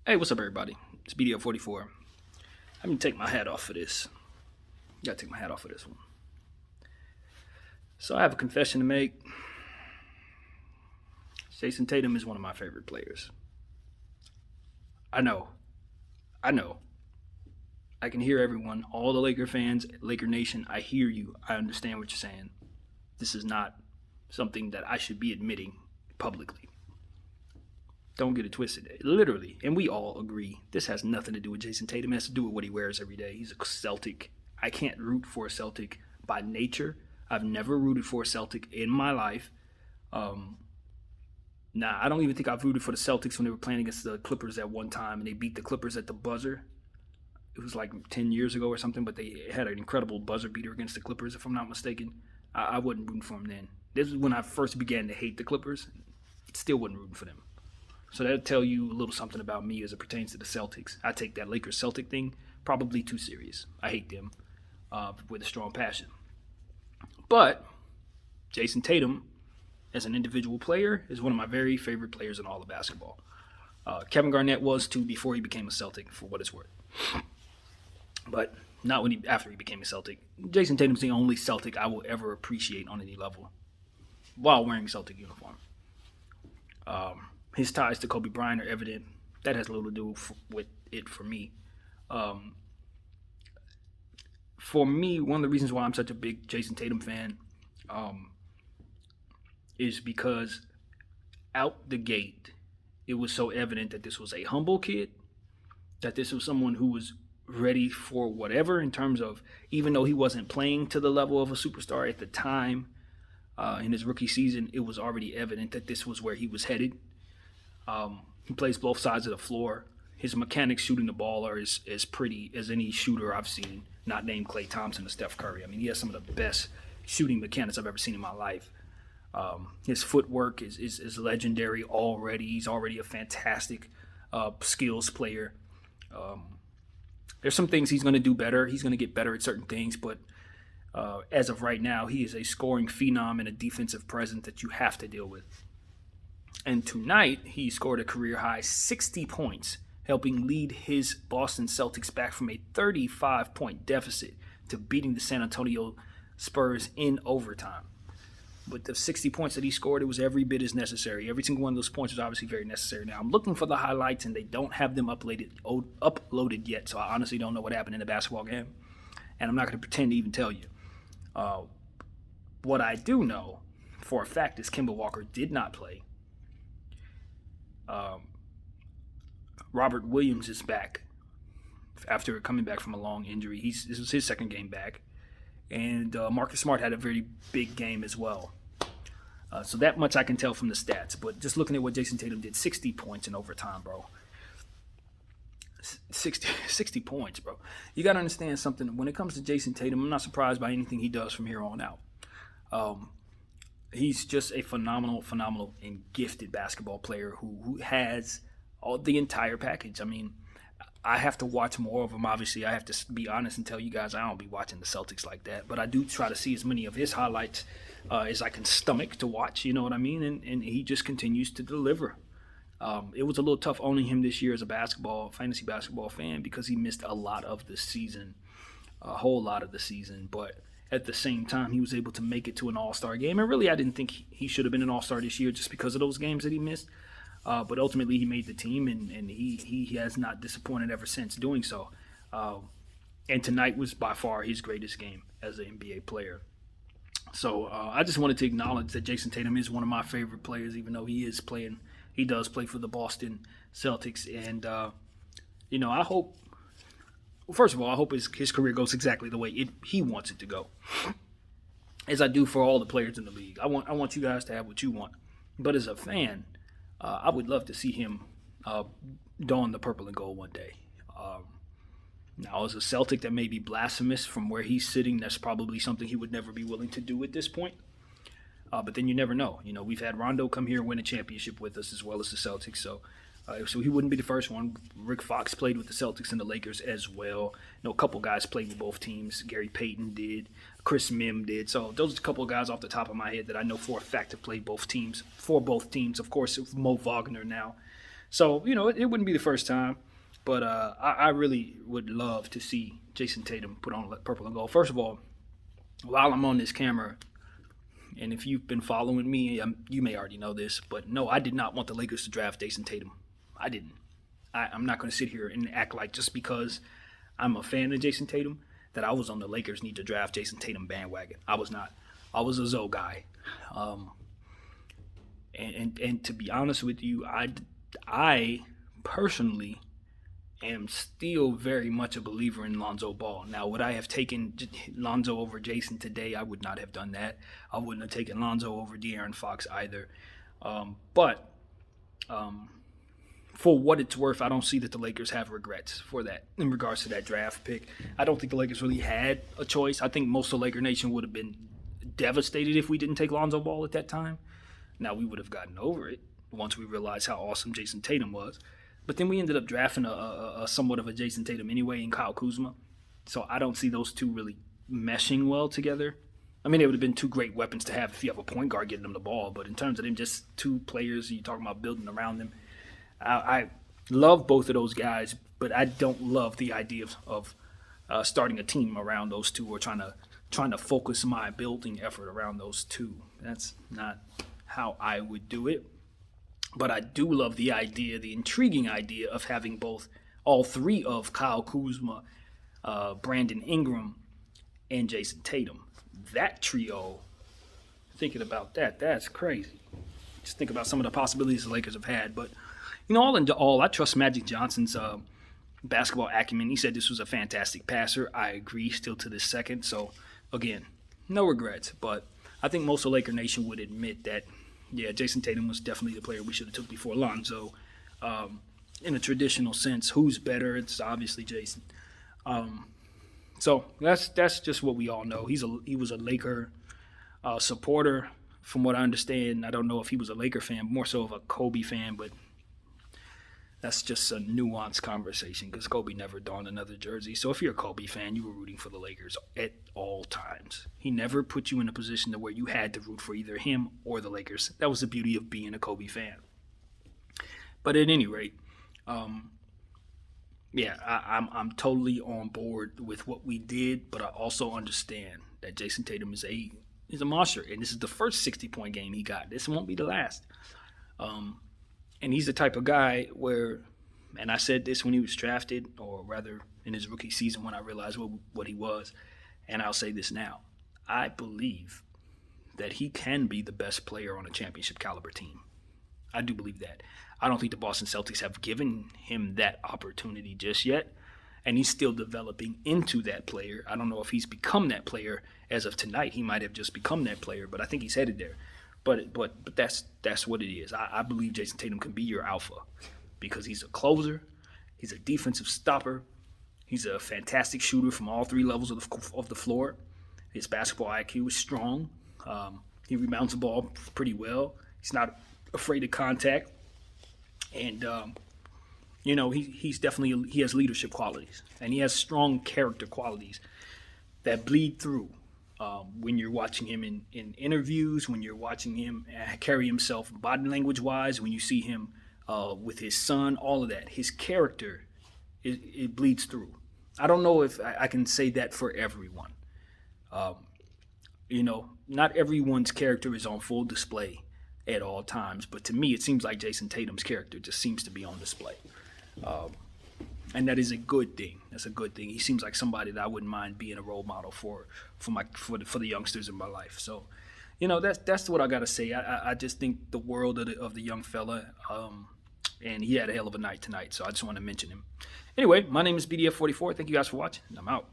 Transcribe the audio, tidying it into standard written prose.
Hey, what's up, everybody? It's BDO44. I'm gonna take my hat off for this. Gotta take my hat off for this one. So I have a confession to make. Jason Tatum is one of my favorite players. I know. I know. I can hear everyone, all the Laker fans, Laker Nation. I hear you. I understand what you're saying. This is not something that I should be admitting publicly. Don't get it twisted. Literally, and we all agree, this has nothing to do with Jason Tatum. It has to do with what he wears every day. He's a Celtic. I can't root for a Celtic by nature. I've never rooted for a Celtic in my life. Um, I don't even think I've rooted for the Celtics when they were playing against the Clippers at one time and they beat the Clippers at the buzzer. It was like 10 years ago or something, but they had an incredible buzzer beater against the Clippers, if I'm not mistaken. I wasn't rooting for them then. This was when I first began to hate the Clippers. Still wasn't rooting for them. So that'll tell you a little something about me as it pertains to the Celtics. I take that Lakers Celtic thing probably too serious. I hate them with a strong passion. But Jason Tatum, as an individual player, is one of my very favorite players in all of basketball. Kevin Garnett was too before he became a Celtic, for what it's worth. But not after he became a Celtic. Jason Tatum's the only Celtic I will ever appreciate on any level while wearing Celtic uniform. His ties to Kobe Bryant are evident. That has little to do with it for me. Um, for me, one of the reasons why I'm such a big Jason Tatum fan um, is because out the gate, it was so evident that this was a humble kid, that this was someone who was ready for whatever in terms of, even though he wasn't playing to the level of a superstar at the time in his rookie season, it was already evident that this was where he was headed. He plays both sides of the floor. His mechanics shooting the ball are as pretty as any shooter I've seen, not named Klay Thompson or Steph Curry. I mean, he has some of the best shooting mechanics I've ever seen in my life. His footwork is legendary already. He's already a fantastic skills player. There's some things he's going to do better. He's going to get better at certain things, but as of right now, he is a scoring phenom and a defensive presence that you have to deal with. And tonight, he scored a career-high 60 points, helping lead his Boston Celtics back from a 35-point deficit to beating the San Antonio Spurs in overtime. With the 60 points that he scored, it was every bit as necessary. Every single one of those points was obviously very necessary. Now, I'm looking for the highlights, and they don't have them uploaded yet, so I honestly don't know what happened in the basketball game. And I'm not going to pretend to even tell you. What I do know for a fact is Kemba Walker did not play. Robert Williams is back after coming back from a long injury. This was his second game back. And Marcus Smart had a very big game as well. So that much I can tell from the stats. But just looking at what Jason Tatum did, 60 points in overtime, bro. 60 points, bro. You got to understand something. When it comes to Jason Tatum, I'm not surprised by anything he does from here on out. He's just a phenomenal, and gifted basketball player who has all the entire package. I mean, I have to watch more of him. Obviously, I have to be honest and tell you guys I don't be watching the Celtics like that. But I do try to see as many of his highlights as I can stomach to watch. You know what I mean? And he just continues to deliver. It was a little tough owning him this year as a fantasy basketball fan because he missed a lot of the season, a whole lot of the season. But at the same time, he was able to make it to an All-Star game. And really, I didn't think he should have been an All-Star this year just because of those games that he missed. But ultimately, he made the team, and he has not disappointed ever since doing so. And tonight was by far his greatest game as an NBA player. So I just wanted to acknowledge that Jason Tatum is one of my favorite players, even though he does play for the Boston Celtics. And, I hope, first of all, I hope his career goes exactly the way he wants it to go, as I do for all the players in the league. I want you guys to have what you want. But as a fan, I would love to see him don the purple and gold one day. Now, as a Celtic, that may be blasphemous from where he's sitting. That's probably something he would never be willing to do at this point. But then you never know. We've had Rondo come here and win a championship with us as well as the Celtics. So he wouldn't be the first one. Rick Fox played with the Celtics and the Lakers as well. A couple guys played with both teams. Gary Payton did. Chris Mim did. So those are a couple of guys off the top of my head that I know for a fact have played for both teams. Of course, Mo Wagner now. So it wouldn't be the first time, but I really would love to see Jason Tatum put on purple and gold. First of all, while I'm on this camera, and if you've been following me, you may already know this, but no, I did not want the Lakers to draft Jason Tatum. I didn't. I'm not going to sit here and act like just because I'm a fan of Jason Tatum that I was on the Lakers need to draft Jason Tatum bandwagon. I was not. I was a Zoe guy. And to be honest with you, I personally am still very much a believer in Lonzo Ball. Now, would I have taken Lonzo over Jason today? I would not have done that. I wouldn't have taken Lonzo over De'Aaron Fox either. But for what it's worth, I don't see that the Lakers have regrets for that in regards to that draft pick. I don't think the Lakers really had a choice. I think most of Laker Nation would have been devastated if we didn't take Lonzo Ball at that time. Now, we would have gotten over it once we realized how awesome Jason Tatum was. But then we ended up drafting a somewhat of a Jason Tatum anyway in Kyle Kuzma. So I don't see those two really meshing well together. I mean, it would have been two great weapons to have if you have a point guard getting them the ball. But in terms of them just two players, you're talking about building around them. I love both of those guys, but I don't love the idea of starting a team around those two or trying to focus my building effort around those two. That's not how I would do it. But I do love the idea, the intriguing idea of having all three of Kyle Kuzma, Brandon Ingram, and Jason Tatum. That trio, thinking about that's crazy. Just think about some of the possibilities the Lakers have had. But, all in all, I trust Magic Johnson's basketball acumen. He said this was a fantastic passer. I agree still to this second. So, again, no regrets. But I think most of Laker Nation would admit that, yeah, Jason Tatum was definitely the player we should have took before Lonzo. In a traditional sense, who's better? It's obviously Jason. So that's just what we all know. He was a Laker supporter, from what I understand. I don't know if he was a Laker fan, more so of a Kobe fan, but that's just a nuanced conversation because Kobe never donned another jersey. So if you're a Kobe fan, you were rooting for the Lakers at all times. He never put you in a position to where you had to root for either him or the Lakers. That was the beauty of being a Kobe fan. But at any rate, I'm totally on board with what we did, but I also understand that Jason Tatum is a monster, and this is the first 60-point game he got. This won't be the last. And he's the type of guy where, and I said this when he was drafted, or rather in his rookie season when I realized what he was, and I'll say this now. I believe that he can be the best player on a championship caliber team. I do believe that. I don't think the Boston Celtics have given him that opportunity just yet, and he's still developing into that player. I don't know if he's become that player as of tonight. He might have just become that player, but I think he's headed there. But that's what it is. I believe Jason Tatum can be your alpha because he's a closer, he's a defensive stopper, he's a fantastic shooter from all three levels of the floor. His basketball IQ is strong. He rebounds the ball pretty well. He's not afraid of contact, and he's definitely he has leadership qualities and he has strong character qualities that bleed through. When you're watching him in interviews, when you're watching him carry himself body language-wise, when you see him with his son, all of that, his character, it bleeds through. I don't know if I can say that for everyone. Not everyone's character is on full display at all times, but to me, it seems like Jason Tatum's character just seems to be on display. And that is a good thing. That's a good thing. He seems like somebody that I wouldn't mind being a role model for the youngsters in my life. So, that's what I gotta say. I just think the world of the young fella, and he had a hell of a night tonight. So I just want to mention him. Anyway, my name is BDF44. Thank you guys for watching. I'm out.